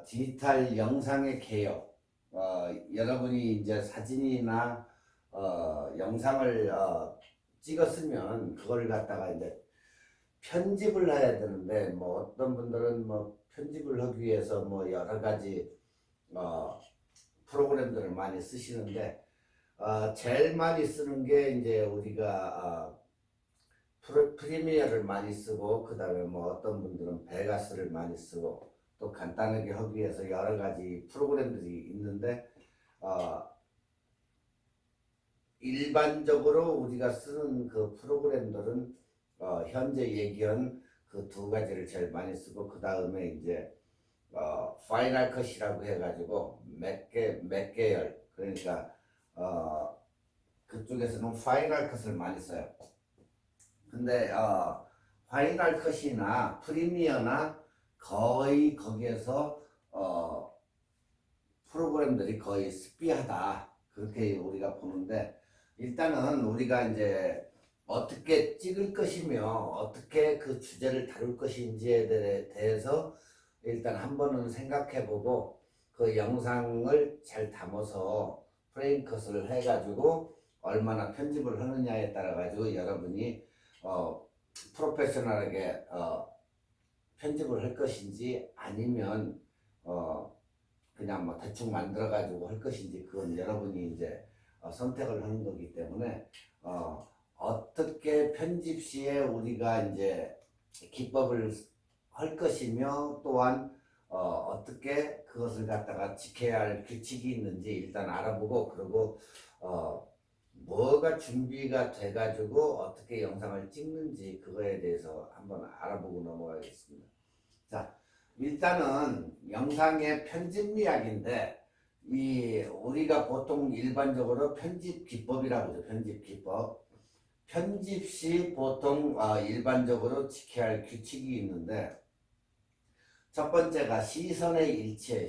디지털 영상의 개요. 여러분이 이제 사진이나 영상을 찍었으면 그걸 갖다가 이제 편집을 해야 되는데, 뭐 어떤 분들은 뭐 편집을 하기 위해서 뭐 여러 가지 프로그램들을 많이 쓰시는데, 제일 많이 쓰는 게 이제 우리가 프리미어를 많이 쓰고, 그 다음에 뭐 어떤 분들은 베가스를 많이 쓰고, 또 간단하게 하기 위해서 여러 가지 프로그램들이 있는데, 어, 일반적으로 우리가 쓰는 그 프로그램들은 현재 얘기한 그 두 가지를 제일 많이 쓰고, 그 다음에 이제 파이널 컷이라고 해가지고 몇 계열, 그러니까 그쪽에서는 파이널 컷을 많이 써요. 근데 파이널 컷이나 프리미어나 거의 거기에서 프로그램들이 거의 스피하다, 그렇게 우리가 보는데, 일단은 우리가 이제 어떻게 찍을 것이며 어떻게 그 주제를 다룰 것인지에 대해서 일단 한 번은 생각해 보고, 그 영상을 잘 담아서 프레임 컷을 해가지고 얼마나 편집을 하느냐에 따라 가지고 여러분이 프로페셔널하게 편집을 할 것인지, 아니면 그냥 뭐 대충 만들어 가지고 할 것인지, 그건 여러분이 이제 선택을 하는 거기 때문에, 어떻게 편집 시에 우리가 이제 기법을 할 것이며, 또한 어떻게 그것을 갖다가 지켜야 할 규칙이 있는지 일단 알아보고, 그리고 뭐가 준비가 돼 가지고 어떻게 영상을 찍는지, 그거에 대해서 한번 알아보고 넘어가겠습니다. 자, 일단은 영상의 편집 미학인데, 이 우리가 보통 일반적으로 편집 기법이라고 하죠. 편집 기법. 편집 시 보통 일반적으로 지켜야 할 규칙이 있는데, 첫 번째가 시선의 일치예요.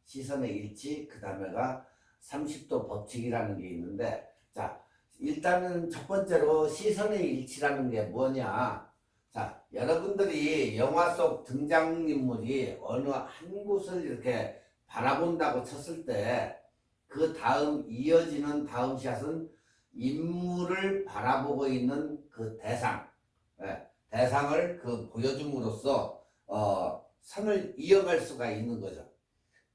시선의 일치. 그 다음에가 30도 법칙이라는 게 있는데, 자, 일단은 첫 번째로 시선의 일치라는 게 뭐냐. 자, 여러분들이 영화 속 등장인물이 어느 한 곳을 이렇게 바라본다고 쳤을 때, 그 다음 이어지는 다음 샷은 인물을 바라보고 있는 그 대상, 대상을 그 보여줌으로써 선을 이어갈 수가 있는 거죠.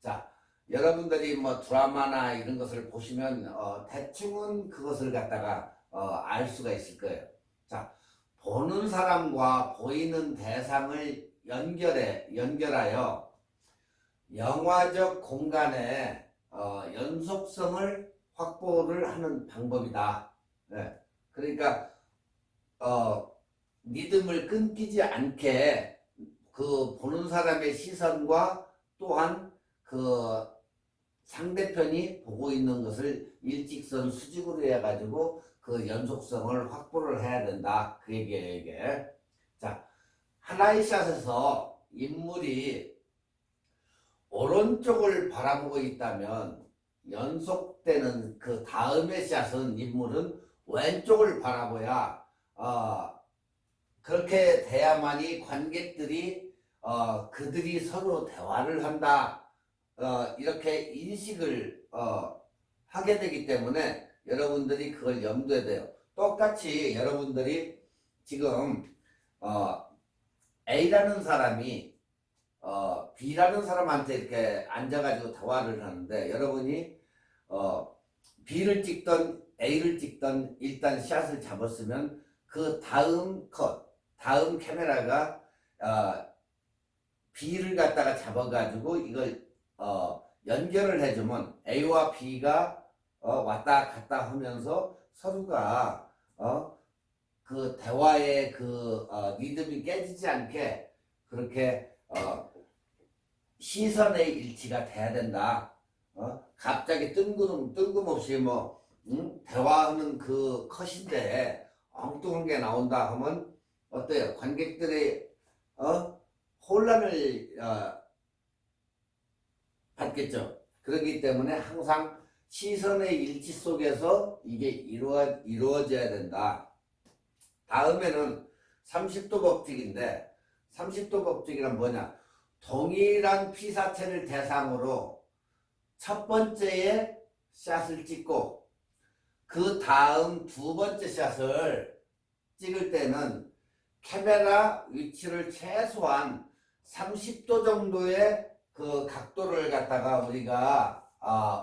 자, 여러분들이 뭐 드라마나 이런 것을 보시면 대충은 그것을 갖다가 알 수가 있을 거예요. 자, 보는 사람과 보이는 대상을 연결하여 영화적 공간의 연속성을 확보를 하는 방법이다. 네. 그러니까 리듬을 끊기지 않게 그 보는 사람의 시선과, 또한 그 상대편이 보고 있는 것을 일직선 수직으로 해가지고 그 연속성을 확보를 해야 된다, 그 얘기예요, 이게. 자, 하나의 샷에서 인물이 오른쪽을 바라보고 있다면, 연속되는 그 다음의 샷은 인물은 왼쪽을 바라봐야, 그렇게 돼야만이 관객들이 그들이 서로 대화를 한다, 이렇게 인식을 하게 되기 때문에 여러분들이 그걸 염두에 둬요. 똑같이 여러분들이 지금 A라는 사람이 B라는 사람한테 이렇게 앉아가지고 대화를 하는데, 여러분이 B를 찍던 A를 찍던 일단 샷을 잡았으면, 그 다음 카메라가 B를 갖다가 잡아가지고 이걸 연결을 해주면 A와 B가 왔다 갔다 하면서 서로가 그 대화의 그 리듬이 깨지지 않게, 그렇게 시선의 일치가 돼야 된다. 갑자기 뜬금없이 뭐 대화하는 그 컷인데 엉뚱한 게 나온다 하면 어때요? 관객들의 혼란을 받겠죠. 그렇기 때문에 항상 시선의 일치 속에서 이게 이루어져야 된다. 다음에는 30도 법칙인데, 30도 법칙이란 뭐냐? 동일한 피사체를 대상으로 첫 번째에 샷을 찍고 그 다음 두 번째 샷을 찍을 때는 카메라 위치를 최소한 30도 정도의 그 각도를 갖다가 우리가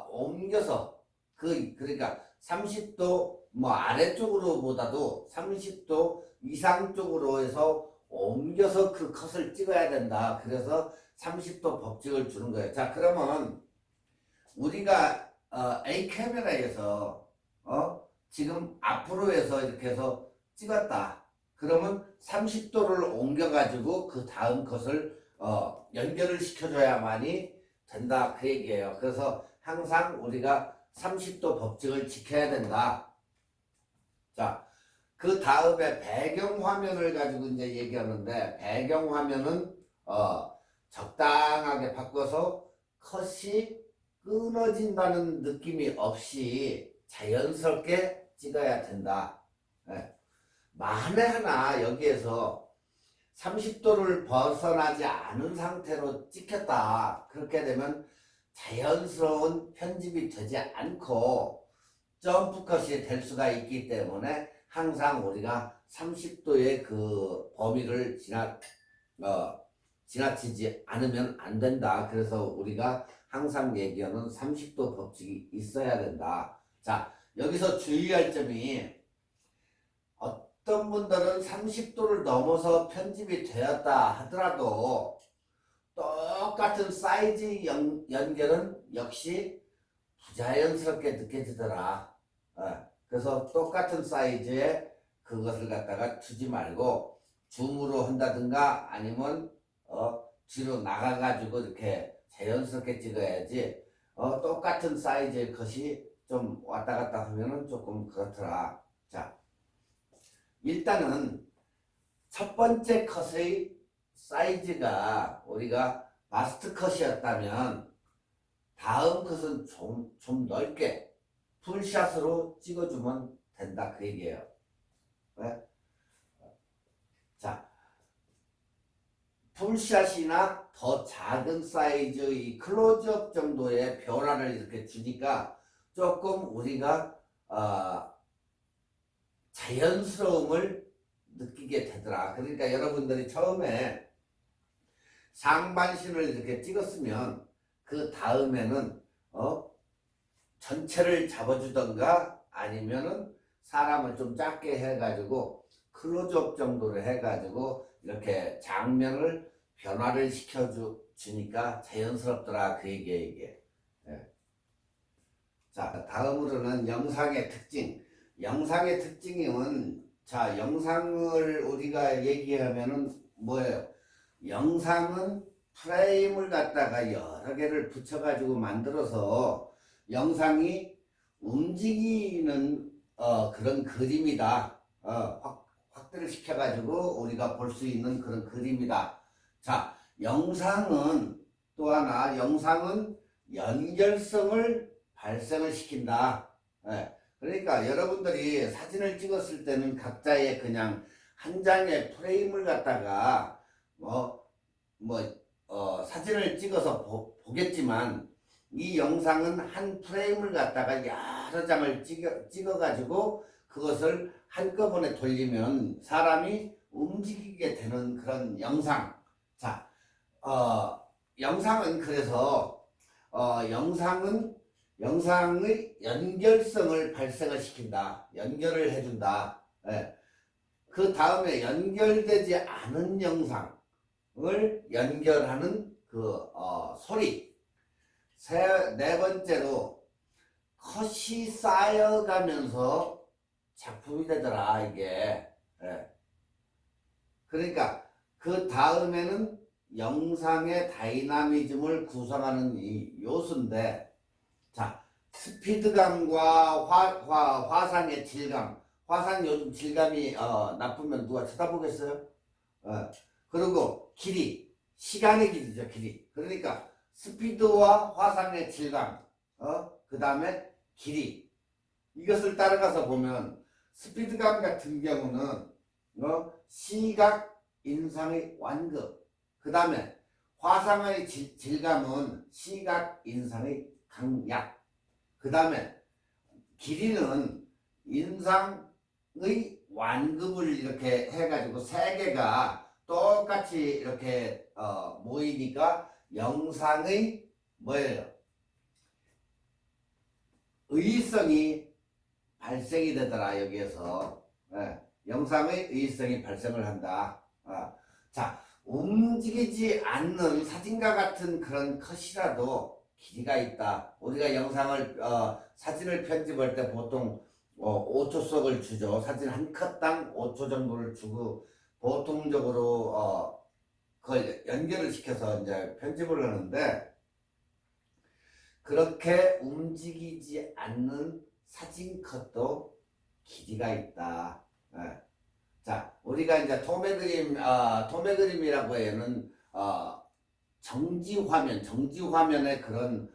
옮겨서 그러니까 30도 뭐 아래쪽으로보다도 30도 이상 쪽으로 해서 옮겨서 그 컷을 찍어야 된다. 그래서 30도 법칙을 주는 거예요. 자, 그러면 우리가 A 카메라에서 지금 앞으로 해서 이렇게 해서 찍었다. 그러면 30도를 옮겨가지고 그 다음 컷을 연결을 시켜줘야만이 된다. 그 얘기예요. 그래서 항상 우리가 30도 법칙을 지켜야 된다. 자, 그 다음에 배경화면을 가지고 이제 얘기하는데, 배경화면은 적당하게 바꿔서 컷이 끊어진다는 느낌이 없이 자연스럽게 찍어야 된다. 예. 만에 하나 여기에서 30도를 벗어나지 않은 상태로 찍혔다. 그렇게 되면 자연스러운 편집이 되지 않고 점프 컷이 될 수가 있기 때문에 항상 우리가 30도의 그 범위를 지나치지 않으면 안 된다. 그래서 우리가 항상 얘기하는 30도 법칙이 있어야 된다. 자, 여기서 주의할 점이 어떤 분들은 30도를 넘어서 편집이 되었다 하더라도 똑같은 사이즈 연결은 역시 부자연스럽게 느껴지더라. 그래서 똑같은 사이즈의 그것을 갖다가 두지 말고 줌으로 한다든가 아니면 뒤로 나가가지고 이렇게 자연스럽게 찍어야지 똑같은 사이즈의 컷이 좀 왔다 갔다 하면은 조금 그렇더라. 자, 일단은 첫 번째 컷의 사이즈가 우리가 마스트 컷이었다면 다음 컷은 좀 넓게 풀샷으로 찍어주면 된다. 그 얘기예요. 네? 자, 풀샷이나 더 작은 사이즈의 클로즈업 정도의 변화를 이렇게 주니까 조금 우리가 자연스러움을 느끼게 되더라. 그러니까 여러분들이 처음에 상반신을 이렇게 찍었으면 그 다음에는 전체를 잡아주던가 아니면은 사람을 좀 작게 해가지고 클로즈업 정도로 해가지고 이렇게 장면을 변화를 시켜주니까 자연스럽더라. 그 얘기예요, 이게. 네. 자, 다음으로는 영상의 특징. 영상의 특징은, 자, 영상을 우리가 얘기하면은 뭐예요? 영상은 프레임을 갖다가 여러 개를 붙여가지고 만들어서 영상이 움직이는 그런 그림이다. 확대를 시켜가지고 우리가 볼 수 있는 그런 그림이다. 자, 영상은 또 하나, 영상은 연결성을 발생을 시킨다. 그러니까 여러분들이 사진을 찍었을 때는 각자의 그냥 한 장의 프레임을 갖다가 사진을 찍어서 보겠지만 이 영상은 한 프레임을 갖다가 여러 장을 찍어가지고 그것을 한꺼번에 돌리면 사람이 움직이게 되는 그런 영상. 자, 영상은 그래서 영상의 연결성을 발생을 시킨다. 연결을 해준다. 그 다음에 연결되지 않은 영상을 연결하는 그 소리. 네 번째로 컷이 쌓여가면서 작품이 되더라, 이게. 그러니까 그 다음에는 영상의 다이나미즘을 구성하는 이 요소인데, 자, 스피드감과 화상의 질감. 화상 요즘 질감이 나쁘면 누가 쳐다보겠어요? 그리고 길이, 시간의 길이죠, 길이. 그러니까 스피드와 화상의 질감, 그 다음에 길이. 이것을 따라가서 보면 스피드감 같은 경우는 시각 인상의 완급, 그 다음에 화상의 질감은 시각 인상의 강약. 그 다음에 길이는 인상의 완급을 이렇게 해가지고 세 개가 똑같이 이렇게 모이니까 영상의 뭐예요? 의의성이 발생이 되더라. 여기에서 영상의 의의성이 발생을 한다. 자, 움직이지 않는 사진과 같은 그런 컷이라도 길이가 있다. 우리가 영상을 사진을 편집할 때 보통 5초씩을 주죠. 사진 한 컷당 5초 정도를 주고 보통적으로 그걸 연결을 시켜서 이제 편집을 하는데, 그렇게 움직이지 않는 사진 컷도 길이가 있다. 자, 우리가 이제 도매 그림이라고 하는 정지 화면의 그런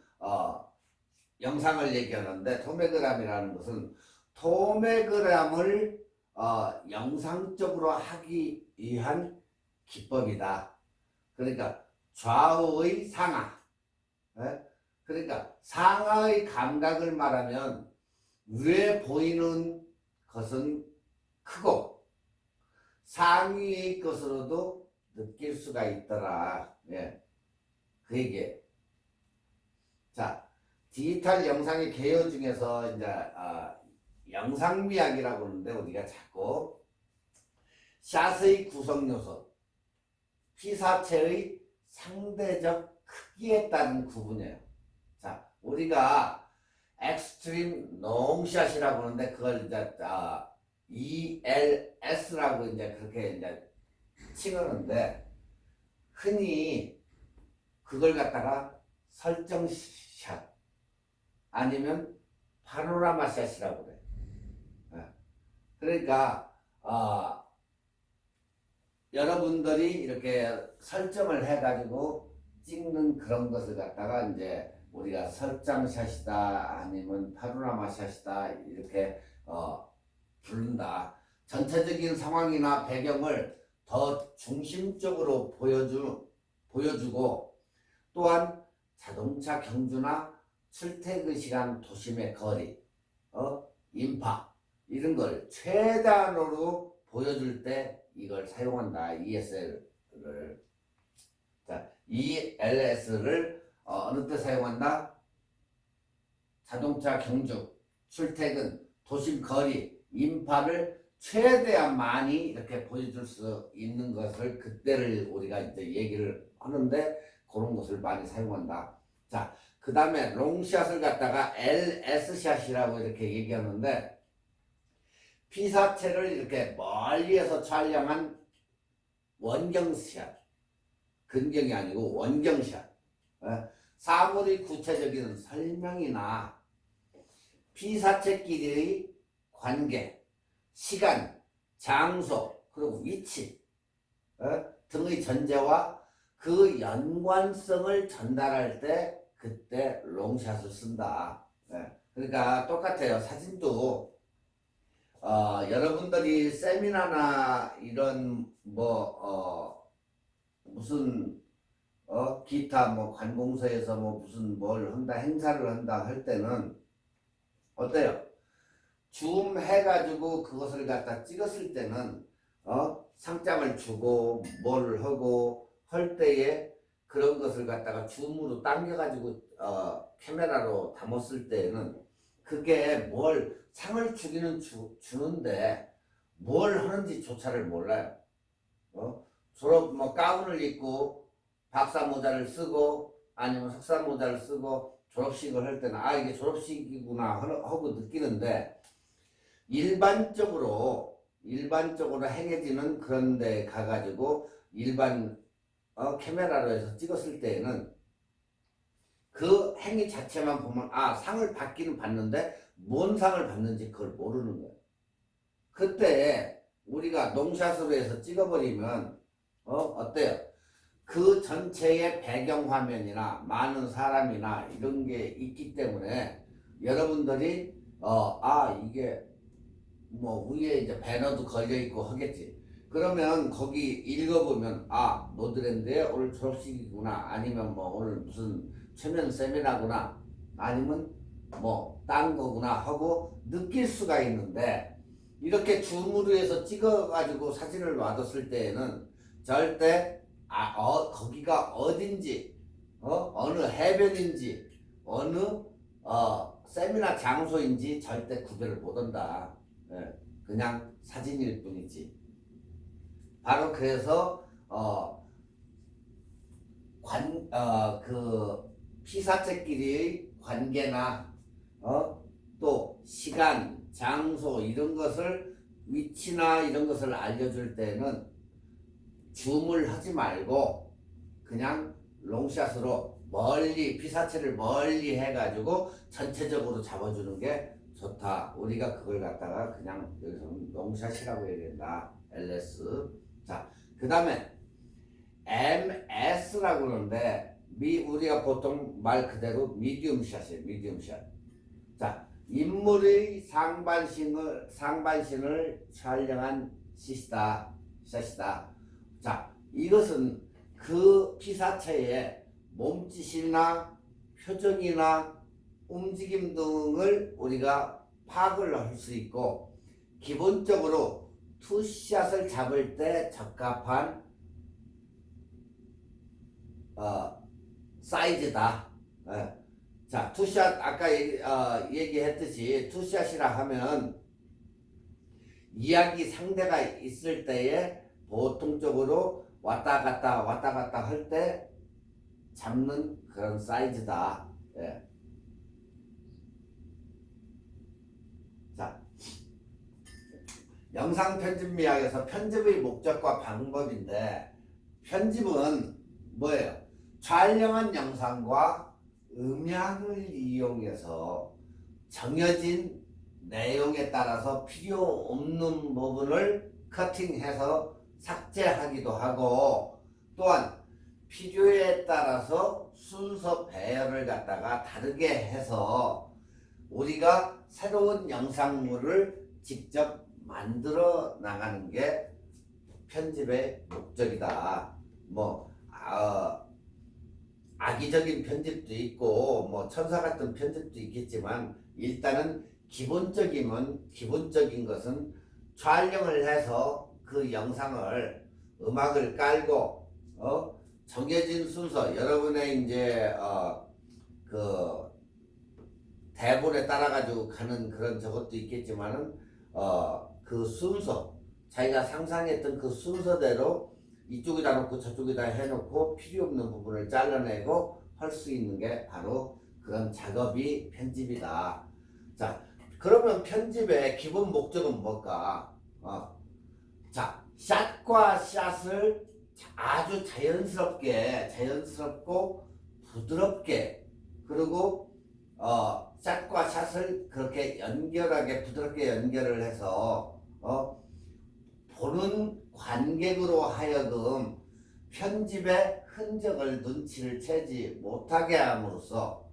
영상을 얘기하는데, 도매그램이라는 것은 도매그램을 영상적으로 하기 위한 기법이다. 그러니까 좌우의 상하, 그러니까 상하의 감각을 말하면 위에 보이는 것은 크고 상위의 것으로도 느낄 수가 있더라. 그 얘기예요. 자, 디지털 영상의 개요 중에서 이제 영상미학이라고 하는데, 우리가 자꾸 샷의 구성 요소, 피사체의 상대적 크기에 따른 구분이에요. 자, 우리가 엑스트림 롱샷이라고 하는데, 그걸 이제 ELS라고 이제 그렇게 이제 칭하는데, 흔히 그걸 갖다가 설정샷 아니면 파노라마 샷이라고 그래. 그러니까 여러분들이 이렇게 설정을 해가지고 찍는 그런 것을 갖다가 이제 우리가 설정샷이다 아니면 파노라마 샷이다 이렇게 부른다. 전체적인 상황이나 배경을 더 중심적으로 보여주고, 또한 자동차 경주나 출퇴근 시간 도심의 거리, 인파 이런 걸 최단으로 보여줄 때 이걸 사용한다. ESL을. 자, ELS를 어느 때 사용한다? 자동차 경주, 출퇴근, 도심 거리, 인파를 최대한 많이 이렇게 보여줄 수 있는 것을 그때를 우리가 이제 얘기를 하는데, 그런 것을 많이 사용한다. 자, 그 다음에 롱샷을 갖다가 LS샷이라고 이렇게 얘기하는데, 피사체를 이렇게 멀리에서 촬영한 원경샷, 근경이 아니고 원경샷, 사물의 구체적인 설명이나 피사체끼리의 관계, 시간, 장소, 그리고 위치 등의 전제와 그 연관성을 전달할 때 그때 롱샷을 쓴다. 그러니까 똑같아요. 사진도 여러분들이 세미나나 이런 무슨 기타 관공서에서 무슨 뭘 한다, 행사를 한다 할 때는 어때요? 줌 해가지고 그것을 갖다 찍었을 때는 상장을 주고 뭘 하고 할 때에 그런 것을 갖다가 줌으로 당겨가지고 카메라로 담았을 때는 그게 뭘 상을 주기는 주는데 뭘 하는지 조차를 몰라요. 졸업 가운을 입고 박사 모자를 쓰고 아니면 석사 모자를 쓰고 졸업식을 할 때는 이게 졸업식이구나 하고 느끼는데, 일반적으로 행해지는 그런 데 가가지고 일반 카메라로 해서 찍었을 때에는 그 행위 자체만 보면 상을 받기는 받는데 뭔 상을 받는지 그걸 모르는 거예요. 그때 우리가 농샷으로 해서 찍어버리면 어때요? 그 전체의 배경화면이나 많은 사람이나 이런 게 있기 때문에 여러분들이 이게 위에 이제 배너도 걸려 있고 하겠지. 그러면 거기 읽어보면 아 노드랜드에 오늘 졸업식이구나 아니면 뭐 오늘 무슨 최면 세미나구나 아니면 뭐 딴 거구나 하고 느낄 수가 있는데 이렇게 줌으로 해서 찍어가지고 사진을 놔뒀을 때에는 절대 거기가 어딘지 어느 해변인지 어느 세미나 장소인지 절대 구별을 못한다. 예, 그냥 사진일 뿐이지. 바로 그래서 그 피사체끼리의 관계나 또 시간, 장소 이런 것을 위치나 이런 것을 알려줄 때는 줌을 하지 말고 그냥 롱샷으로 멀리 피사체를 멀리 해가지고 전체적으로 잡아주는 게 좋다. 우리가 그걸 갖다가 그냥 여기서는 롱샷이라고 해야 된다. LS. 자, 그 다음에 MS라고 그러는데 우리가 보통 말 그대로 미디움샷이에요. 미디움샷. 자, 인물의 상반신을 촬영한 샷이다. 자, 이것은 그 피사체의 몸짓이나 표정이나 움직임 등을 우리가 파악을 할 수 있고 기본적으로 투샷을 잡을 때 적합한 사이즈다. 자, 투샷 아까 얘기했듯이 투샷이라 하면 이야기 상대가 있을 때에 보통적으로 왔다 갔다 할 때 잡는 그런 사이즈다. 예. 자, 영상 편집 미학에서 편집의 목적과 방법인데 편집은 뭐예요? 촬영한 영상과 음향을 이용해서 정해진 내용에 따라서 필요 없는 부분을 커팅해서 삭제하기도 하고 또한 필요에 따라서 순서 배열을 갖다가 다르게 해서 우리가 새로운 영상물을 직접 만들어 나가는 게 편집의 목적이다. 뭐 악의적인 편집도 있고 뭐 천사 같은 편집도 있겠지만 일단은 기본적인 것은 촬영을 해서 그 영상을 음악을 깔고 정해진 순서 여러분의 이제 그 대본에 따라 가지고 가는 그런 저것도 있겠지만은 그 순서 자기가 상상했던 그 순서대로 이쪽에다 놓고 저쪽에다 해놓고 필요 없는 부분을 잘라내고 할 수 있는 게 바로 그런 작업이 편집이다. 자, 그러면 편집의 기본 목적은 뭘까? 자, 샷과 샷을 아주 자연스럽고 부드럽게 그리고 샷과 샷을 그렇게 부드럽게 연결을 해서 보는 관객으로 하여금 편집의 흔적을 눈치를 채지 못하게 함으로써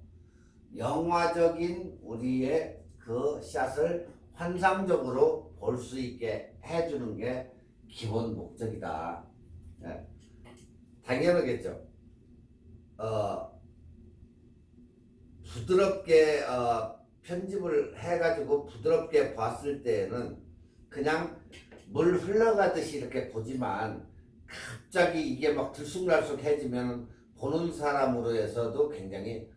영화적인 우리의 그 샷을 환상적으로 볼 수 있게 해주는 게 기본 목적이다. 네. 당연하겠죠. 부드럽게 편집을 해가지고 부드럽게 봤을 때에는 그냥 물 흘러가듯이 이렇게 보지만 갑자기 이게 막 들쑥날쑥해지면 보는 사람으로서도 굉장히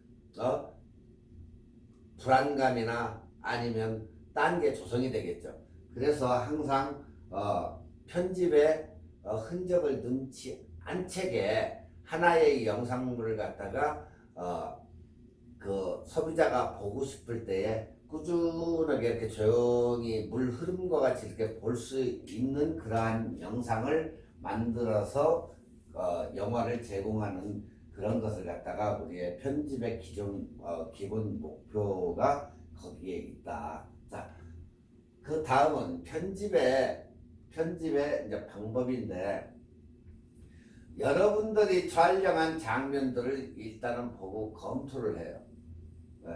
불안감이나 아니면 딴 게 조성이 되겠죠. 그래서 항상 편집의 흔적을 넣지 않채게 하나의 영상물을 갖다가 그 소비자가 보고 싶을 때에 꾸준하게 이렇게 조용히 물 흐름과 같이 이렇게 볼 수 있는 그러한 영상을 만들어서 영화를 제공하는 그런 것을 갖다가 우리의 편집의 기본 목표가 거기에 있다. 자, 그 다음은 편집의 이제 방법인데 여러분들이 촬영한 장면들을 일단은 보고 검토를 해요. 네.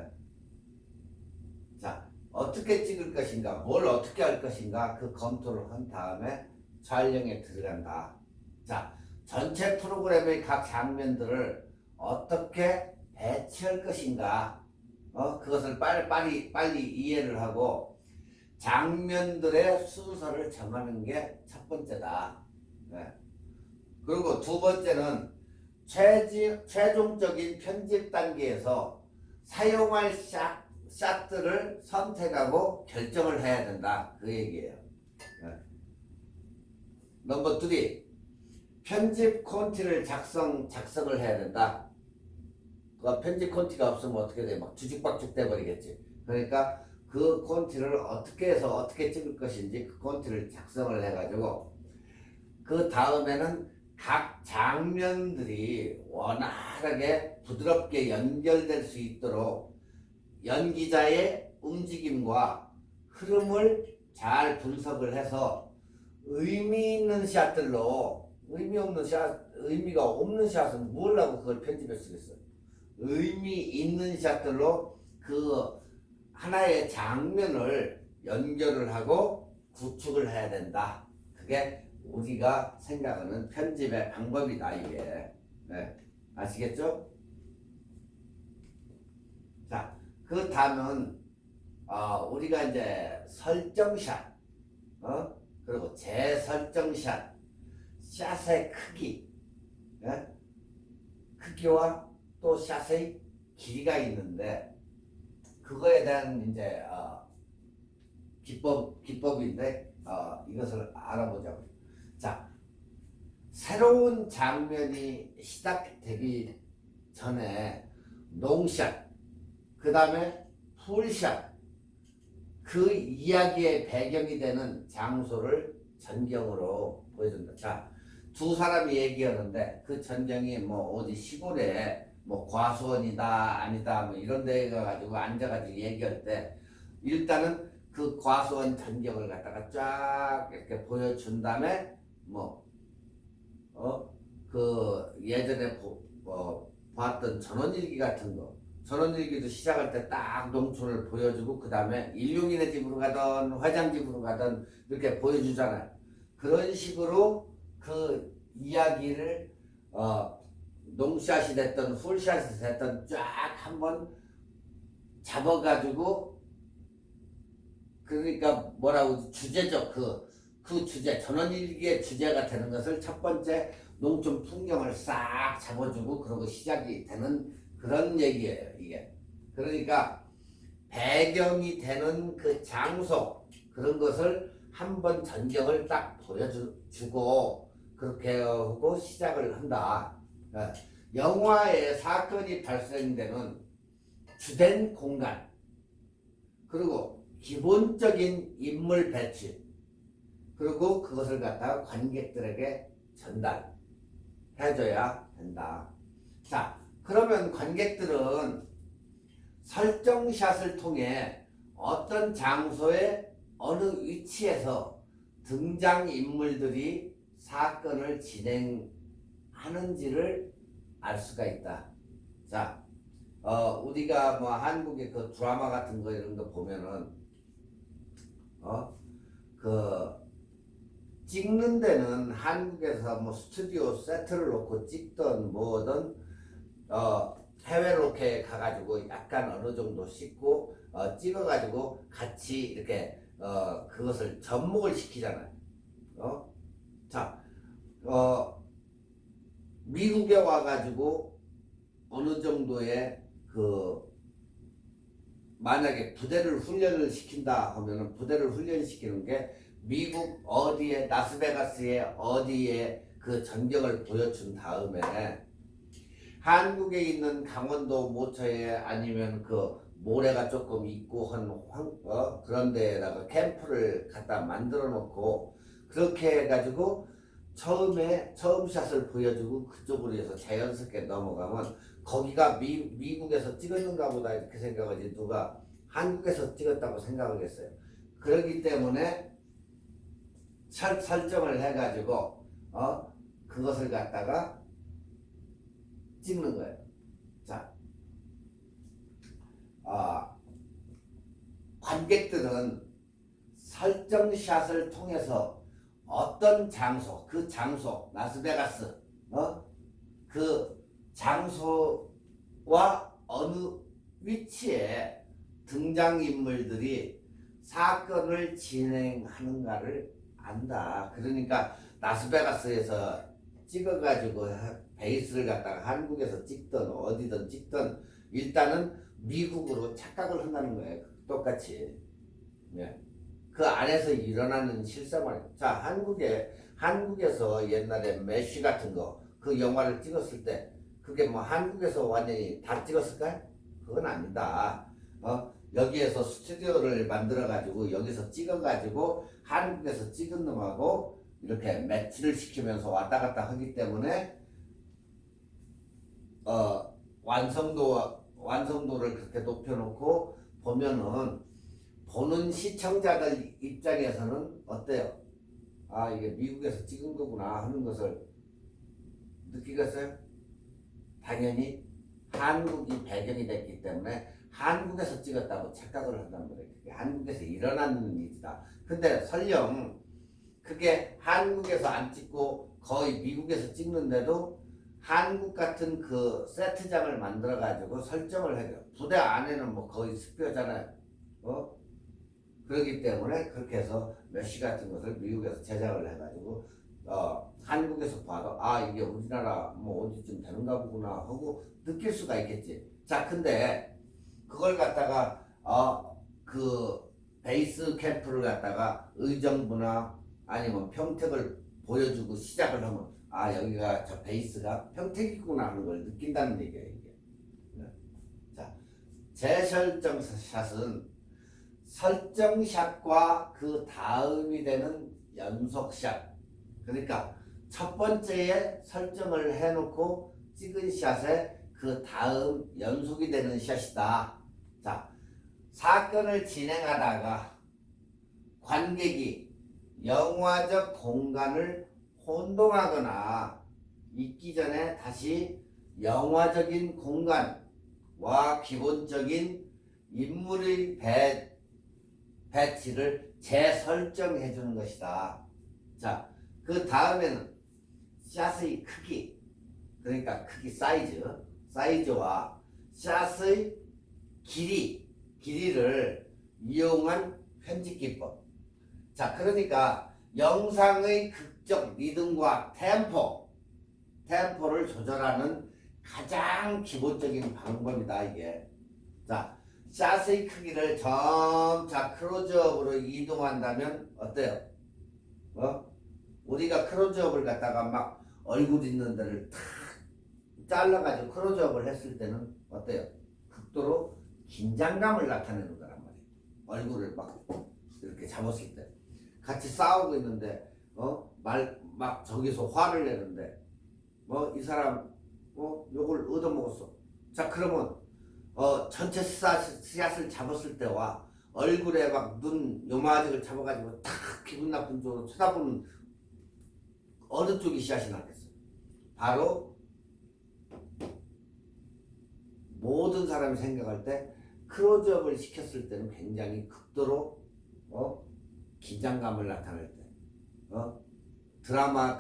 자, 어떻게 찍을 것인가, 뭘 어떻게 할 것인가 그 검토를 한 다음에 촬영에 들어간다. 자, 전체 프로그램의 각 장면들을 어떻게 배치할 것인가, 그것을 빨리 이해를 하고 장면들의 순서를 정하는 게 첫 번째다. 네. 그리고 두 번째는 최종적인 편집 단계에서 사용할 샷들을 선택하고 결정을 해야 된다. 그 얘기예요. 네. 넘버 3, 편집 콘티를 작성을 해야 된다. 그 편집 콘티가 없으면 어떻게 돼? 막 주죽박죽 돼버리겠지. 그러니까 그 콘티를 어떻게 해서 어떻게 찍을 것인지 그 콘티를 작성을 해가지고 그 다음에는 각 장면들이 원활하게 부드럽게 연결될 수 있도록 연기자의 움직임과 흐름을 잘 분석을 해서 의미 있는 샷들로 의미가 없는 샷은 뭘 하고 그걸 편집해 쓰겠어. 의미 있는 샷들로 그 하나의 장면을 연결을 하고 구축을 해야 된다. 그게 우리가 생각하는 편집의 방법이다, 이게. 네. 아시겠죠? 자, 그 다음은 우리가 이제 설정샷, 그리고 재설정샷, 샷의 크기, 예? 크기와 또 샷의 길이가 있는데 그거에 대한 이제 기법인데 이것을 알아보자고요. 자, 새로운 장면이 시작되기 전에 롱샷, 그 다음에 풀샷, 그 이야기의 배경이 되는 장소를 전경으로 보여준다. 자, 두 사람이 얘기하는데 그 전경이 뭐 어디 시골에 뭐 과수원이다 아니다 뭐 이런 데 가가지고 앉아가지고 얘기할 때 일단은 그 과수원 전경을 갖다가 쫙 이렇게 보여준 다음에 그 예전에 봤던 전원일기 같은 거, 전원일기도 시작할 때 딱 농촌을 보여주고 그 다음에 일용인의 집으로 가던 회장집으로 가던 이렇게 보여주잖아요. 그런 식으로 그 이야기를 농샷이 됐든 풀샷이 됐든 쫙 한번 잡아가지고, 그러니까 뭐라고 주제적 그 주제, 전원일기의 주제가 되는 것을 첫 번째 농촌 풍경을 싹 잡아주고 그러고 시작이 되는 그런 얘기예요, 이게. 그러니까 배경이 되는 그 장소, 그런 것을 한번 전경을 딱 보여주고 그렇게 하고 시작을 한다. 영화에 사건이 발생되는 주된 공간, 그리고 기본적인 인물 배치, 그리고 그것을 갖다가 관객들에게 전달해줘야 된다. 자, 그러면 관객들은 설정샷을 통해 어떤 장소에 어느 위치에서 등장인물들이 사건을 진행하는지를 알 수가 있다. 자, 우리가 뭐 한국의 그 드라마 같은 거 이런 거 보면은 그 찍는 데는 한국에서 뭐 스튜디오 세트를 놓고 찍던 뭐든 해외 로케 가가지고 약간 어느 정도 씻고 찍어가지고 같이 이렇게 그것을 접목을 시키잖아요. 자, 미국에 와가지고 어느 정도의 만약에 부대를 훈련을 시킨다 하면은 부대를 훈련시키는 게 미국 어디에 라스베가스에 어디에 그 전경을 보여준 다음에 한국에 있는 강원도 모처에 아니면 그 모래가 조금 있고 그런 데에다가 캠프를 갖다 만들어 놓고 그렇게 해가지고 처음 샷을 보여주고 그쪽으로 해서 자연스럽게 넘어가면 거기가 미국에서 찍었는가 보다 이렇게 생각하지 누가 한국에서 찍었다고 생각하겠어요. 그렇기 때문에 설정을 해가지고 그것을 갖다가 찍는 거예요. 자, 관객들은 설정샷을 통해서 어떤 장소, 그 장소, 라스베가스, 그 장소와 어느 위치에 등장인물들이 사건을 진행하는가를 안다. 그러니까 라스베가스에서 찍어가지고 베이스를 갖다가 한국에서 찍든 어디든 찍든 일단은 미국으로 착각을 한다는 거예요. 똑같이. 네. 그 안에서 일어나는 실생활. 자, 한국에서 옛날에 메쉬 같은 거, 그 영화를 찍었을 때, 그게 뭐 한국에서 완전히 다 찍었을까요? 그건 아니다. 여기에서 스튜디오를 만들어가지고, 여기서 찍어가지고, 한국에서 찍은 놈하고, 이렇게 매치를 시키면서 왔다 갔다 하기 때문에, 완성도를 그렇게 높여놓고 보면은, 보는 시청자들 입장에서는 어때요? 아, 이게 미국에서 찍은 거구나 하는 것을 느끼겠어요? 당연히 한국이 배경이 됐기 때문에 한국에서 찍었다고 착각을 한단 말이에요. 그게 한국에서 일어나는 일이다. 근데 설령 그게 한국에서 안 찍고 거의 미국에서 찍는데도 한국 같은 그 세트장을 만들어 가지고 설정을 해요. 부대 안에는 뭐 거의 습표잖아요. 그렇기 때문에 그렇게 해서 메쉬 같은 것을 미국에서 제작을 해가지고 한국에서 봐도 아 이게 우리나라 뭐 어디쯤 되는가 보구나 하고 느낄 수가 있겠지. 자, 근데 그걸 갖다가 그 베이스 캠프를 갖다가 의정부나 아니면 평택을 보여주고 시작을 하면 아 여기가 저 베이스가 평택이구나 하는 걸 느낀다는 얘기예요. 이게. 자, 재설정 샷은 설정샷과 그 다음이 되는 연속샷. 그러니까 첫 번째에 설정을 해놓고 찍은 샷에 그 다음 연속이 되는 샷이다. 자, 사건을 진행하다가 관객이 영화적 공간을 혼동하거나 있기 전에 다시 영화적인 공간과 기본적인 인물의 배치를 재설정해 주는 것이다. 자, 그 다음에는 샷의 크기, 그러니까 크기 사이즈와 샷의 길이를 이용한 편집 기법. 자, 그러니까 영상의 극적 리듬과 템포를 조절하는 가장 기본적인 방법이다, 이게. 자, 샷의 크기를 점차 클로즈업으로 이동한다면 어때요? 우리가 클로즈업을 갖다가 막 얼굴 있는 데를 탁 잘라가지고 클로즈업을 했을 때는 어때요? 극도로 긴장감을 나타내는 거란 말이에요. 얼굴을 막 이렇게 잡았을 때 같이 싸우고 있는데 막 저기서 화를 내는데 이 사람 요걸 얻어먹었어. 자, 그러면 전체 샷을 잡았을 때와 얼굴에 막 눈 요마직을 잡아가지고 탁 기분 나쁜 쪽으로 쳐다보는 어느 쪽이 샷이 낫겠어요? 바로 모든 사람이 생각할 때 클로즈업을 시켰을 때는 굉장히 극도로 긴장감을 나타낼 때 드라마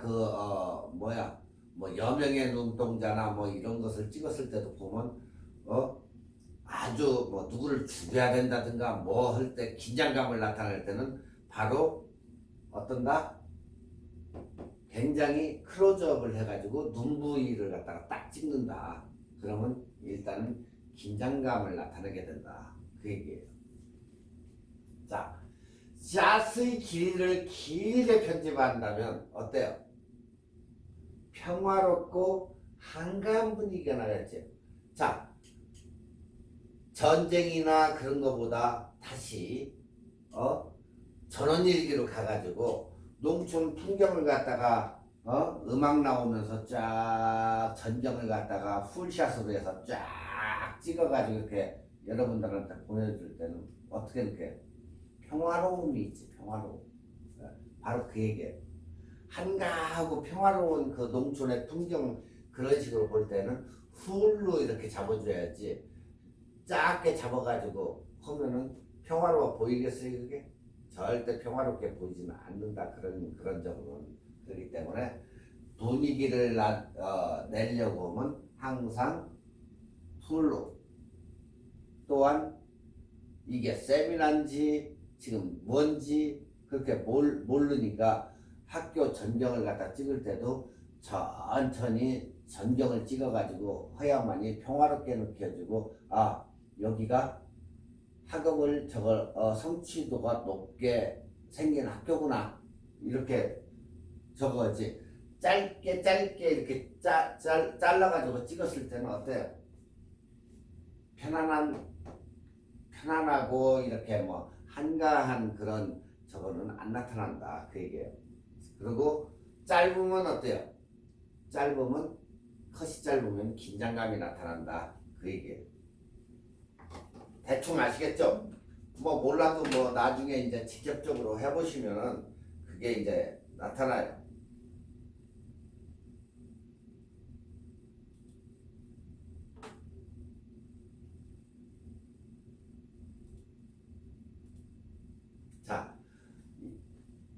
뭐 여명의 눈동자나 뭐 이런 것을 찍었을 때도 보면 아주 뭐 누구를 죽여야 된다든가 뭐 할 때 긴장감을 나타낼 때는 바로 어떤가 굉장히 클로즈업을 해가지고 눈 부위를 갖다가 딱 찍는다. 그러면 일단은 긴장감을 나타내게 된다. 그 얘기예요. 자, 샷의 길이를 길게 편집한다면 어때요? 평화롭고 한가한 분위기가 나겠지. 자, 전쟁이나 그런 거보다 다시 전원일기로 가가지고 농촌 풍경을 갖다가 음악 나오면서 쫙 전경을 갖다가 풀샷으로 해서 쫙 찍어가지고 이렇게 여러분들한테 보내줄 때는 어떻게 이렇게 평화로움이 있지. 평화로움. 바로 그 얘기예요. 한가하고 평화로운 그 농촌의 풍경 그런 식으로 볼 때는 풀로 이렇게 잡아줘야지 작게 잡아가지고 하면은 평화로워 보이겠어요 그게? 절대 평화롭게 보이지는 않는다. 그런 점은 그렇기 때문에 분위기를 내려고 하면 항상 풀로, 또한 이게 세미나인지 지금 뭔지 그렇게 모르니까 학교 전경을 갖다 찍을 때도 천천히 전경을 찍어가지고 해야만이 평화롭게 느껴지고, 아, 여기가 학업을 성취도가 높게 생긴 학교구나, 이렇게 적어지. 짧게 이렇게 잘라가지고 찍었을 때는 어때요? 편안하고 이렇게 뭐 한가한 그런 저거는 안 나타난다, 그 얘기예요. 그리고 짧으면 어때요? 컷이 짧으면 긴장감이 나타난다, 그 얘기예요. 대충 아시겠죠? 뭐 몰라도 뭐 나중에 이제 직접적으로 해보시면은 그게 이제 나타나요. 자,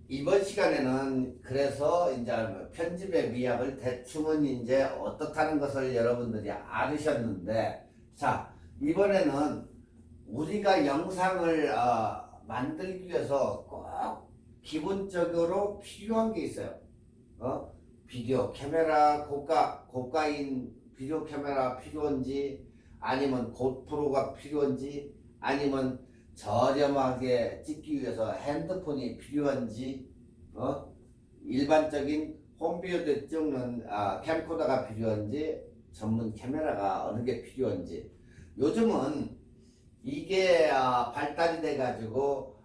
이번 시간에는 그래서 이제 편집의 미학을 대충은 이제 어떻다는 것을 여러분들이 알으셨는데, 자, 이번에는 우리가 영상을 만들기 위해서 꼭 기본적으로 필요한 게 있어요. 비디오 카메라, 고가인 비디오 카메라 필요한지, 아니면 고프로가 필요한지, 아니면 저렴하게 찍기 위해서 핸드폰이 필요한지, 일반적인 홈비디오 찍는 캠코더가 필요한지, 전문 카메라가 어느 게 필요한지. 요즘은 이게 발달이 돼 가지고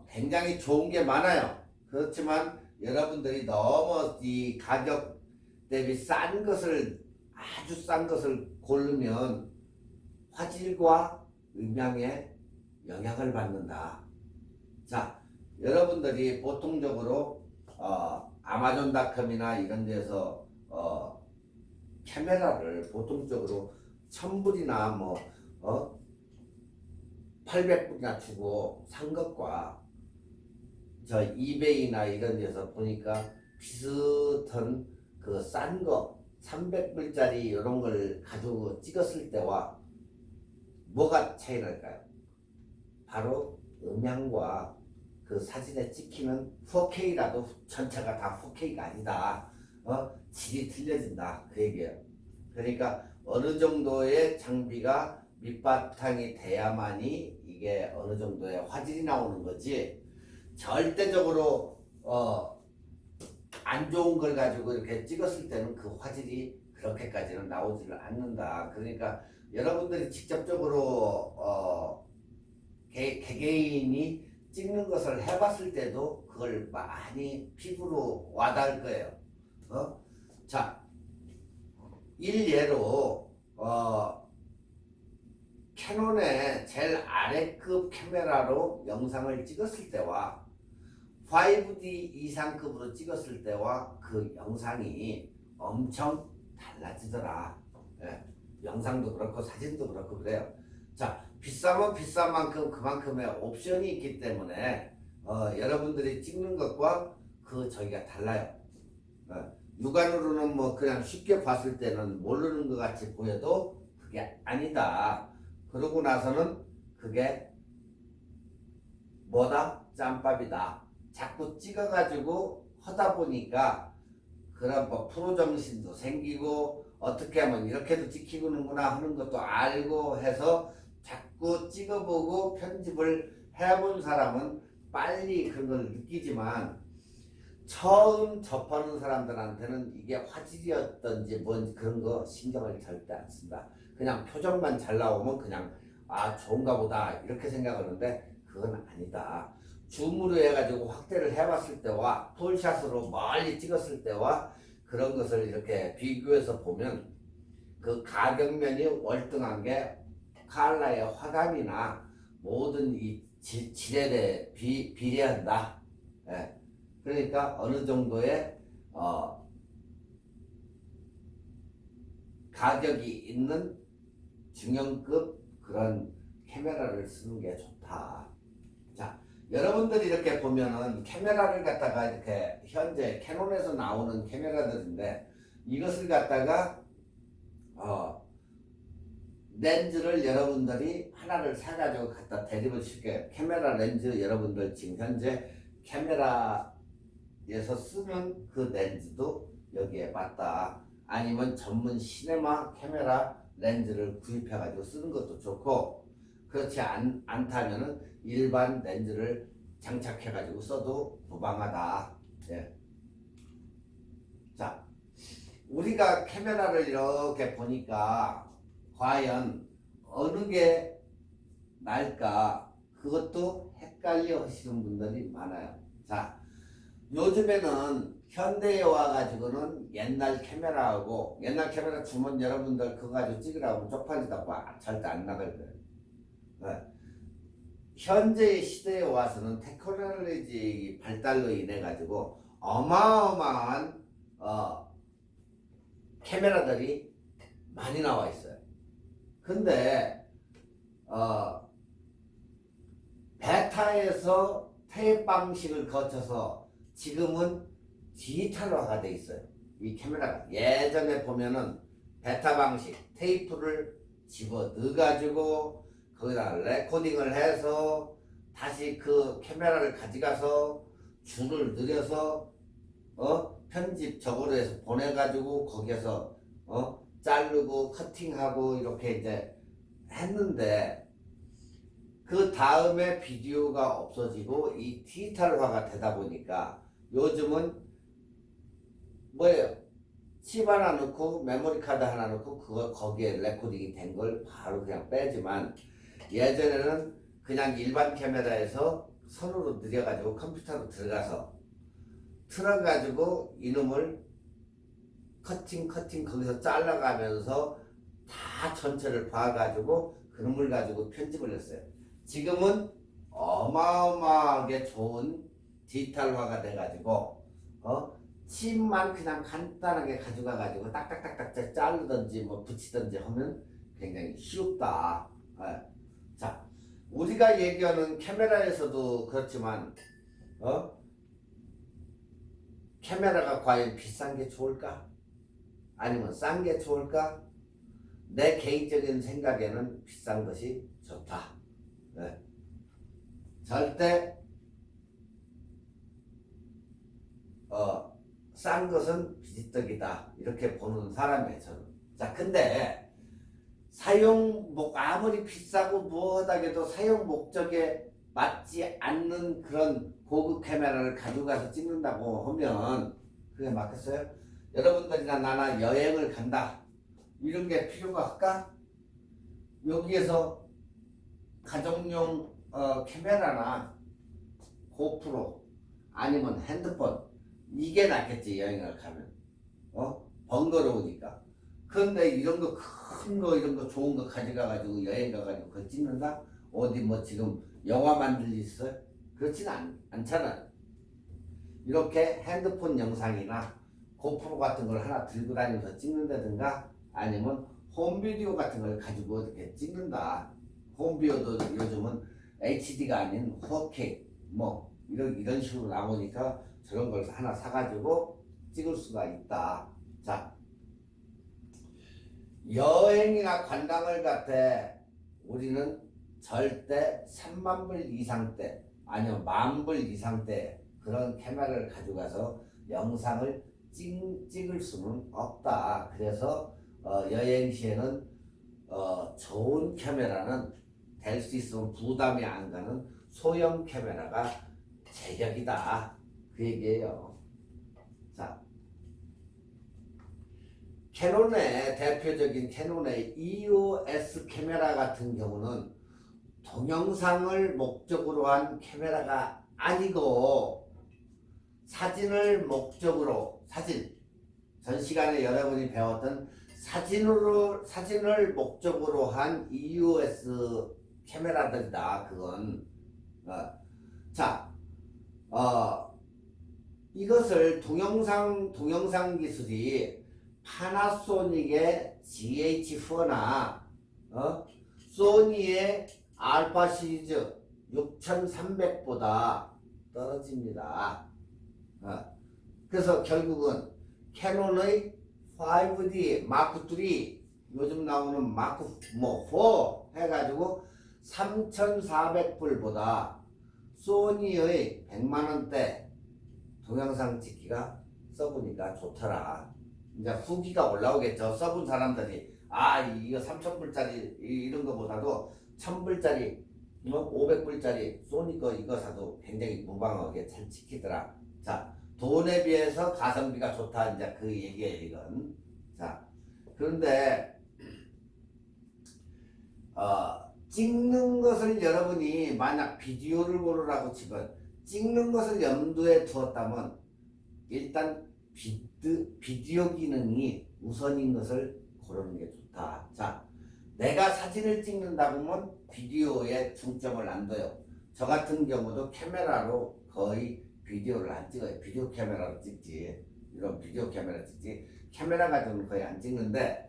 굉장히 좋은 게 많아요. 그렇지만 여러분들이 너무 이 가격 대비 아주 싼 것을 고르면 화질과 음향에 영향을 받는다. 자, 여러분들이 보통적으로 아마존닷컴이나 이런 데서 카메라를 보통적으로 1000불이나 뭐 800불이나 주고 산 것과 저 이베이나 이런 데서 보니까 비슷한 그 싼 거 300불짜리 이런 걸 가지고 찍었을 때와 뭐가 차이 날까요? 바로 음향과 그 사진에 찍히는 4K라도 전체가 다 4K가 아니다. 질이 틀려진다, 그 얘기예요. 그러니까 어느 정도의 장비가 밑바탕이 돼야만이 이게 어느 정도의 화질이 나오는 거지, 절대적으로 안 좋은 걸 가지고 이렇게 찍었을 때는 그 화질이 그렇게까지는 나오지를 않는다. 그러니까 여러분들이 직접적으로 개개인이 찍는 것을 해봤을 때도 그걸 많이 피부로 와닿을 거예요. 자, 일예로 캐논의 제일 아래급 카메라로 영상을 찍었을 때와 5D 이상급으로 찍었을 때와 그 영상이 엄청 달라지더라. 예, 영상도 그렇고 사진도 그렇고 그래요. 자, 비싸면 비싼 만큼 그만큼의 옵션이 있기 때문에 여러분들이 찍는 것과 저기가 달라요. 육안으로는 뭐 그냥 쉽게 봤을 때는 모르는 것 같이 보여도 그게 아니다. 그러고 나서는 그게 뭐다? 짬밥이다. 자꾸 찍어가지고 하다 보니까 그런 뭐 프로 정신도 생기고, 어떻게 하면 이렇게도 찍히는구나 하는 것도 알고 해서 자꾸 찍어보고 편집을 해본 사람은 빨리 그런 걸 느끼지만, 처음 접하는 사람들한테는 이게 화질이었던지 뭔지 그런 거 신경을 절대 안 쓴다. 그냥 표정만 잘 나오면 그냥 좋은가 보다 이렇게 생각하는데, 그건 아니다. 줌으로 해가지고 확대를 해봤을 때와 폴샷으로 멀리 찍었을 때와 그런 것을 이렇게 비교해서 보면 그 가격면이 월등한 게 칼라의 화감이나 모든 이 질에 대해 비례한다. 예. 그러니까 어느 정도의 가격이 있는 중형급 그런 카메라를 쓰는 게 좋다. 자, 여러분들이 이렇게 보면은 카메라를 갖다가 이렇게 현재 캐논에서 나오는 카메라들인데 이것을 갖다가 렌즈를 여러분들이 하나를 사가지고 갖다 대립을 시켜요. 카메라 렌즈 여러분들 지금 현재 카메라에서 쓰는 그 렌즈도 여기에 맞다. 아니면 전문 시네마 카메라 렌즈를 구입해가지고 쓰는 것도 좋고, 그렇지 않다면은 일반 렌즈를 장착해가지고 써도 무방하다. 예. 자, 우리가 카메라를 이렇게 보니까 과연 어느 게 나을까? 그것도 헷갈려 하시는 분들이 많아요. 자, 요즘에는 현대에 와가지고는 옛날 카메라하고, 옛날 카메라 주면 여러분들 그거 가지고 찍으라고 쪽팔리다 봐. 절대 안 나갈 거예요. 네. 현재의 시대에 와서는 테크놀로지 발달로 인해 가지고 어마어마한 카메라들이 많이 나와 있어요. 근데 베타에서 테이프 방식을 거쳐서 지금은 디지털화가 돼 있어요. 이 카메라가 예전에 보면은 베타 방식 테이프를 집어 넣어 가지고 거기다 레코딩을 해서 다시 그 카메라를 가져가서 줄을 늘려서 편집 저거로 해서 보내가지고 거기에서 자르고 커팅하고 이렇게 이제 했는데, 그 다음에 비디오가 없어지고 이 디지털화가 되다 보니까 요즘은 뭐예요? 칩 하나 넣고 메모리 카드 하나 넣고 그거 거기에 레코딩이 된 걸 바로 그냥 빼지만, 예전에는 그냥 일반 카메라에서 손으로 들여가지고 컴퓨터로 들어가지고 이놈을 커팅 거기서 잘라가면서 다 전체를 봐가지고 그놈을 가지고 편집을 했어요. 지금은 어마어마하게 좋은 디지털화가 돼가지고 칩만 그냥 간단하게 가져가가지고 딱딱딱딱 자르든지 뭐 붙이든지 하면 굉장히 쉽다. 자, 우리가 얘기하는 카메라에서도 그렇지만 카메라가 과연 비싼 게 좋을까? 아니면 싼 게 좋을까? 내 개인적인 생각에는 비싼 것이 좋다. 네. 절대 싼 것은 비지떡이다 이렇게 보는 사람이에요, 저는. 자, 근데 아무리 비싸고 뭐하다해도 사용 목적에 맞지 않는 그런 고급 카메라를 가져가서 찍는다고 하면 그게 맞겠어요? 여러분들이나 나나 여행을 간다, 이런 게 필요가 할까? 여기에서 가정용 카메라나 고프로 아니면 핸드폰, 이게 낫겠지. 여행을 가면 번거로우니까. 그런데 이런 거 큰 거 이런 거 좋은 거 가져가가지고 여행 가가지고 그거 찍는다? 어디 뭐 지금 영화 만들 일 있어요? 그렇지는 않잖아요. 이렇게 핸드폰 영상이나 고프로 같은 걸 하나 들고 다니면서 찍는다든가, 아니면 홈비디오 같은 걸 가지고 이렇게 찍는다. 홈비디오도 요즘은 HD가 아닌 4K 뭐 이런 식으로 나오니까 저런 걸 하나 사가지고 찍을 수가 있다. 자, 여행이나 관광을 갖대 우리는 절대 3만 불 이상대 아니면 10,000불 이상대 그런 카메라를 가져가서 영상을 찍을 수는 없다. 그래서 여행 시에는 좋은 카메라는 될 수 있으면 부담이 안 가는 소형 카메라가 제격이다. 그 얘기예요. 자, 캐논의 대표적인 캐논의 EOS 카메라 같은 경우는 동영상을 목적으로 한 카메라가 아니고 사진을 목적으로, 전 시간에 여러분이 배웠던 사진을 목적으로 한 EOS 카메라들이다. 그건 자, 이것을 동영상 기술이 파나소닉의 GH4나 소니의 알파 시리즈 6300보다 떨어집니다. 그래서 결국은 캐논의 5D 마크 3 요즘 나오는 마크 4 해가지고 3,400불보다 소니의 100만원대 동영상 찍기가 써보니까 좋더라. 이제 후기가 올라오겠죠. 써본 사람들이 이거 3,000불짜리 이런 거보다도 1,000불짜리 500불짜리 소니 거 이거 사도 굉장히 무방하게 잘 찍히더라. 자, 돈에 비해서 가성비가 좋다. 이제 그 얘기예요, 이건. 자, 그런데 찍는 것을 여러분이 만약 비디오를 고르라고 치면 찍는 것을 염두에 두었다면 일단 비디오 기능이 우선인 것을 고르는 게 좋다. 자, 내가 사진을 찍는다고 하면 비디오에 중점을 안 둬요. 저 같은 경우도 카메라로 거의 비디오를 안 찍어요. 비디오 카메라로 찍지. 이런 비디오 카메라 찍지. 카메라 가지고는 거의 안 찍는데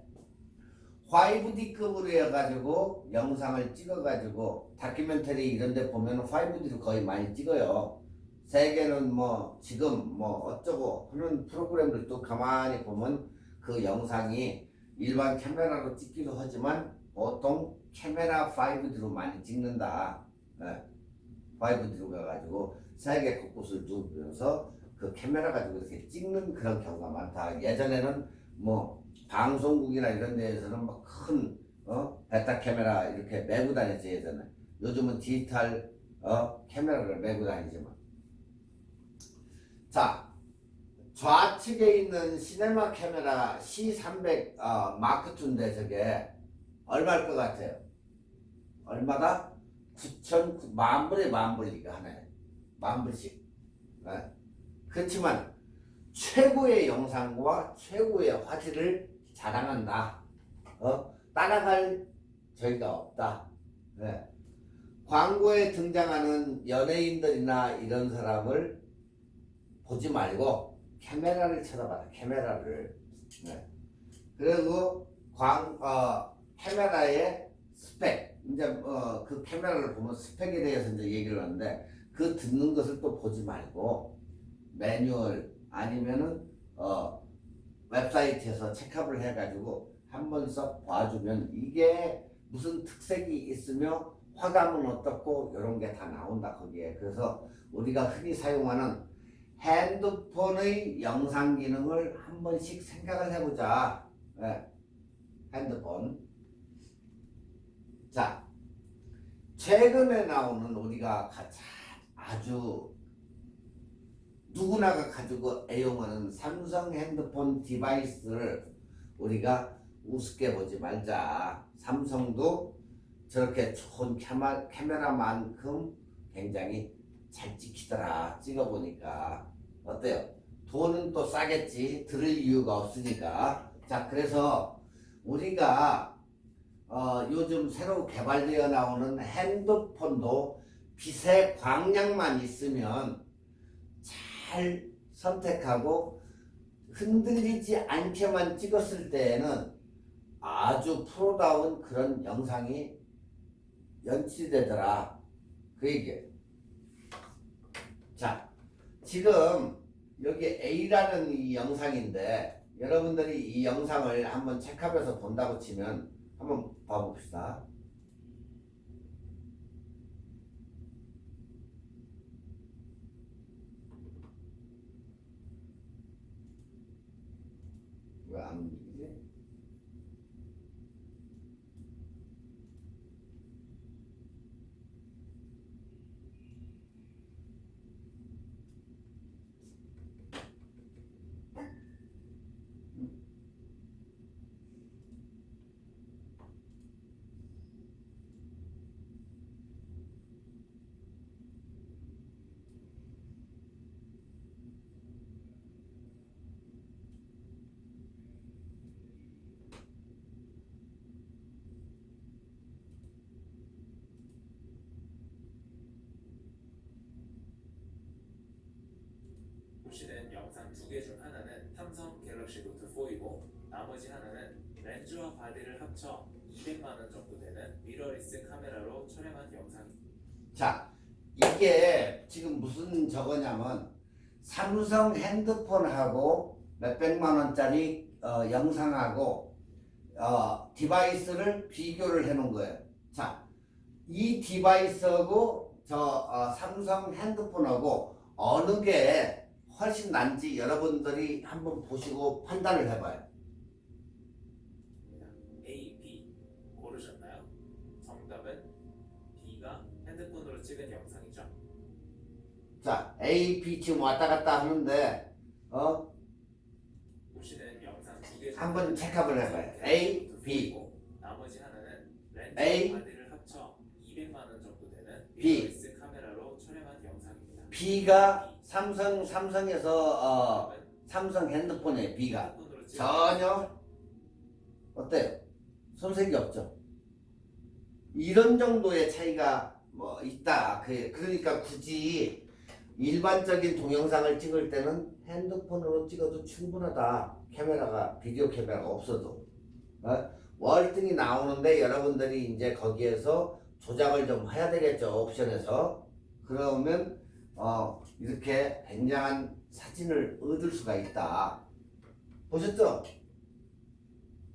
5D급으로 해가지고 영상을 찍어가지고 다큐멘터리 이런 데 보면 5D로 거의 많이 찍어요. 세계는 뭐 지금 뭐 어쩌고 하는 프로그램들도 가만히 보면 그 영상이 일반 카메라로 찍기도 하지만 보통 카메라 5D로 많이 찍는다. 5D로 가가지고 세계 곳곳을 누비면서 그 카메라 가지고 이렇게 찍는 그런 경우가 많다. 예전에는 뭐 방송국이나 이런 데에서는 막 큰 베타 카메라 이렇게 메고 다녔지 예전에. 요즘은 디지털 카메라를 메고 다니지만. 자, 좌측에 있는 시네마 카메라 C300 마크 2인데 저게 얼마일 것 같아요? 얼마다? 9,000 만불에 만불 이거 하나에 만불씩. 그렇지만 최고의 영상과 최고의 화질을 자랑한다. 따라갈 저희가 없다. 광고에 등장하는 연예인들이나 이런 사람을 보지 말고 카메라를 쳐다봐라. 카메라를. 그리고 카메라의 스펙. 이제 그 카메라를 보면 스펙에 대해서 이제 얘기를 하는데 그 듣는 것을 또 보지 말고 매뉴얼 아니면은 웹사이트에서 체크업을 해가지고 한 번 써 봐주면 이게 무슨 특색이 있으며 화감은 어떻고 이런 게 다 나온다 거기에. 그래서 우리가 흔히 사용하는 핸드폰의 영상 기능을 한 번씩 생각을 해보자. 핸드폰. 자, 최근에 나오는 우리가 아주 누구나가 가지고 애용하는 삼성 핸드폰 디바이스를 우리가 우습게 보지 말자. 삼성도 저렇게 좋은 카메라만큼 굉장히 잘 찍히더라. 찍어보니까 어때요? 돈은 또 싸겠지. 들을 이유가 없으니까. 자, 그래서 우리가 요즘 새로 개발되어 나오는 핸드폰도 빛의 광량만 있으면 잘 선택하고 흔들리지 않게만 찍었을 때에는 아주 프로다운 그런 영상이 연출되더라. 그 얘기예요. 자, 지금 여기 A라는 이 영상인데 여러분들이 이 영상을 한번 체크해서 본다고 치면 한번 봐봅시다. 왜 안 움직이지? 출시된 영상 2개 중 하나는 삼성 갤럭시 노트 4이고 나머지 하나는 렌즈와 바디를 합쳐 200만 원 정도 되는 미러리스 카메라로 촬영한 영상입니다. 자, 이게 지금 무슨 저거냐면 삼성 핸드폰하고 몇백만 원짜리 영상하고 디바이스를 비교를 해 놓은 거예요. 자, 이 디바이스하고 삼성 핸드폰하고 어느 게 훨씬 난지 여러분들이 한번 보시고 판단을 해봐요. A, B 고르셨나요? 정답은 B가 핸드폰으로 찍은 영상이죠. 자, A, B 지금 왔다 갔다 하는데 보시는 영상 두개 한번 체크 한번 해봐요. A, B. 나머지 하나는 A, 렌즈 바디를 합쳐 200만 원 정도 되는 B. mirrorless 카메라로 촬영한 영상입니다. B가 삼성에서 정답은 삼성 핸드폰에 B가 핸드폰으로 찍은 전혀 어때요? 손색이 없죠. 이런 정도의 차이가 뭐 있다. 그러니까 굳이 일반적인 동영상을 찍을 때는 핸드폰으로 찍어도 충분하다. 카메라가 비디오 카메라가 없어도 월등히 나오는데 여러분들이 이제 거기에서 조작을 좀 해야 되겠죠. 옵션에서. 그러면 이렇게 굉장한 사진을 얻을 수가 있다. 보셨죠?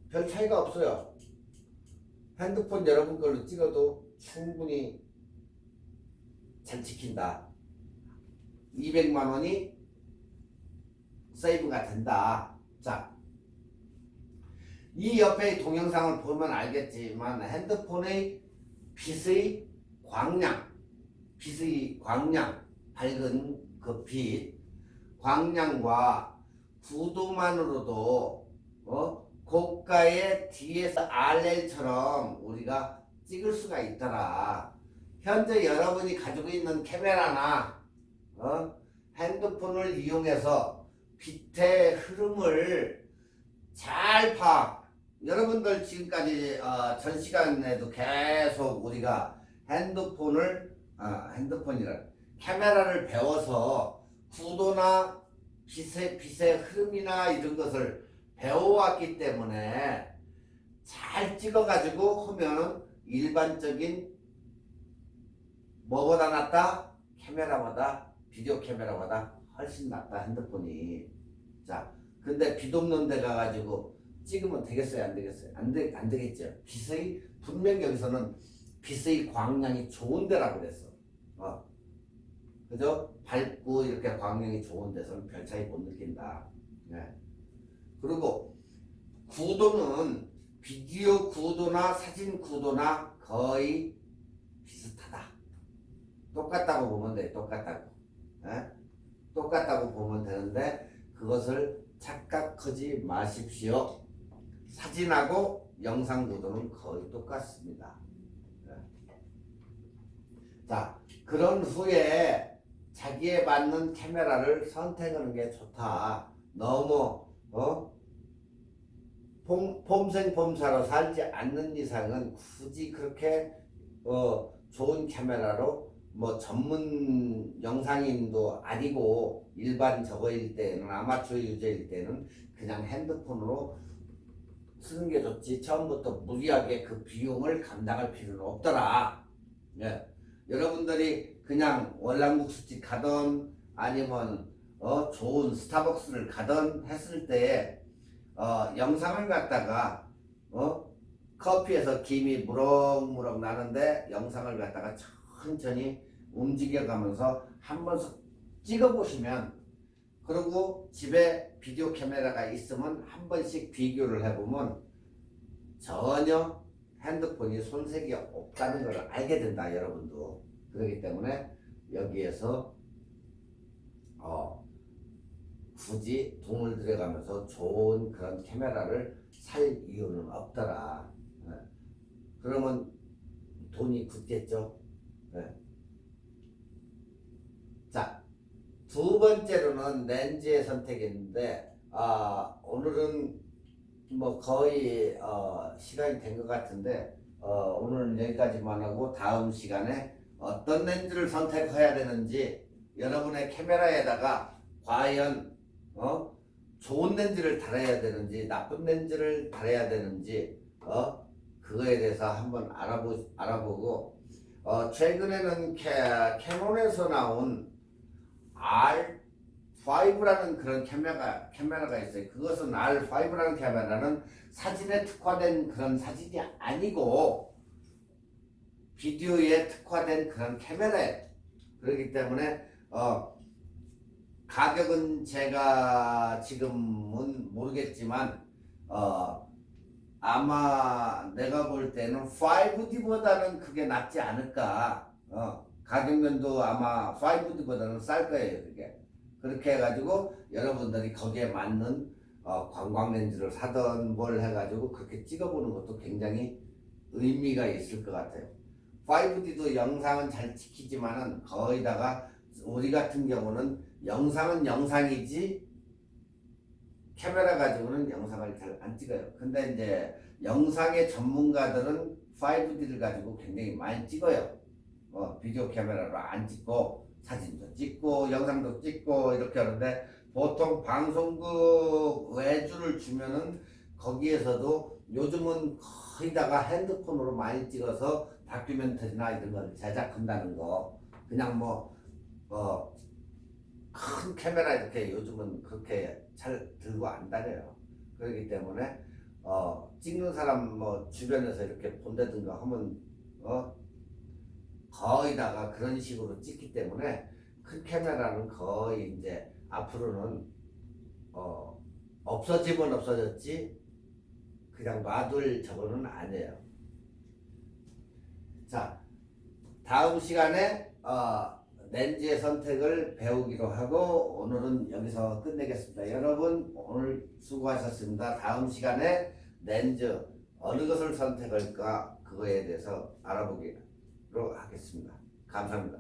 별 차이가 없어요. 핸드폰 여러분 걸로 찍어도 충분히 잘 찍힌다. 200만 원이 세이브가 된다. 자, 이 옆에 동영상을 보면 알겠지만 핸드폰의 빛의 광량, 밝은 그 빛, 광량과 구도만으로도 고가의 DSLR처럼 우리가 찍을 수가 있더라. 현재 여러분이 가지고 있는 카메라나 핸드폰을 이용해서 빛의 흐름을 잘 여러분들 지금까지 전 시간에도 계속 우리가 카메라를 배워서 구도나 빛의 흐름이나 이런 것을 배워왔기 때문에 잘 찍어가지고 하면 일반적인 뭐보다 낫다? 비디오 카메라보다 훨씬 낫다, 핸드폰이. 자, 근데 빛 없는 데 가가지고 찍으면 되겠어요? 안 되겠어요? 안 되겠죠. 분명 여기서는 빛의 광량이 좋은 데라고 그랬어. 그죠? 밝고 이렇게 광량이 좋은 데서는 별 차이 못 느낀다. 네. 그리고 구도는 비디오 구도나 사진 구도나 거의 비슷하다. 똑같다고 보면 돼. 똑같다고 보면 되는데 그것을 착각하지 마십시오. 사진하고 영상 구도는 거의 똑같습니다. 자, 그런 후에 자기에 맞는 카메라를 선택하는 게 좋다. 너무 폼생폼사로 살지 않는 이상은 굳이 그렇게 좋은 카메라로 뭐 전문 영상인도 아니고 일반 저거일 때는 아마추어 유저일 때는 그냥 핸드폰으로 쓰는 게 좋지 처음부터 무리하게 그 비용을 감당할 필요는 없더라. 예. 여러분들이 그냥 월남국수집 가던 아니면 좋은 스타벅스를 가던 했을 때 영상을 갖다가 커피에서 김이 무럭무럭 나는데 영상을 갖다가 천천히 움직여가면서 한번 찍어보시면 그리고 집에 비디오 카메라가 있으면 한 번씩 비교를 해보면 전혀 핸드폰이 손색이 없다는 걸 알게 된다. 여러분도 그렇기 때문에 여기에서 굳이 돈을 들여가면서 좋은 그런 카메라를 살 이유는 없더라. 그러면 돈이 굳겠죠. 자, 두 번째로는 렌즈의 선택인데 오늘은 뭐 거의 시간이 된 것 같은데 오늘은 여기까지만 하고 다음 시간에 어떤 렌즈를 선택해야 되는지 여러분의 카메라에다가 과연 좋은 렌즈를 달아야 되는지 나쁜 렌즈를 달아야 되는지 그거에 대해서 한번 알아보고 최근에는 캐논에서 나온 R5라는 그런 카메라가 있어요. 그것은 R5라는 카메라는 사진에 특화된 그런 사진이 아니고 비디오에 특화된 그런 카메라예요. 그렇기 때문에 가격은 제가 지금은 모르겠지만 아마 내가 볼 때는 5D보다는 그게 낫지 않을까. 가격면도 아마 5D보다는 쌀 거예요, 그게. 그렇게 해가지고 여러분들이 거기에 맞는 관광 렌즈를 사던 뭘 해가지고 그렇게 찍어보는 것도 굉장히 의미가 있을 것 같아요. 5D도 영상은 잘 찍히지만은 거의다가 우리 같은 경우는 영상은 영상이지 카메라 가지고는 영상을 잘 안 찍어요. 근데 이제 영상의 전문가들은 5D를 가지고 굉장히 많이 찍어요. 비디오 카메라로 안 찍고 사진도 찍고 영상도 찍고 이렇게 하는데 보통 방송국 외주를 주면은 거기에서도 요즘은 거의다가 핸드폰으로 많이 찍어서 다큐멘터리나 이런 걸 제작한다는 거 그냥 큰 카메라 이렇게 요즘은 그렇게 잘 들고 안 다녀요. 그렇기 때문에 찍는 사람 주변에서 이렇게 본다든가 하면 거의다가 그런 식으로 찍기 때문에 큰 카메라는 거의 이제 앞으로는 없어지면 없어졌지 그냥 놔둘 저거는 아니에요. 자, 다음 시간에 렌즈의 선택을 배우기로 하고 오늘은 여기서 끝내겠습니다. 여러분 오늘 수고하셨습니다. 다음 시간에 렌즈 어느 것을 선택할까 그거에 대해서 알아보기로 하겠습니다. 감사합니다.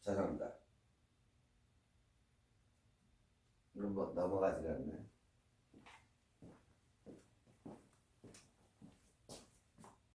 죄송합니다. 이거 뭐 넘어가지가 않네.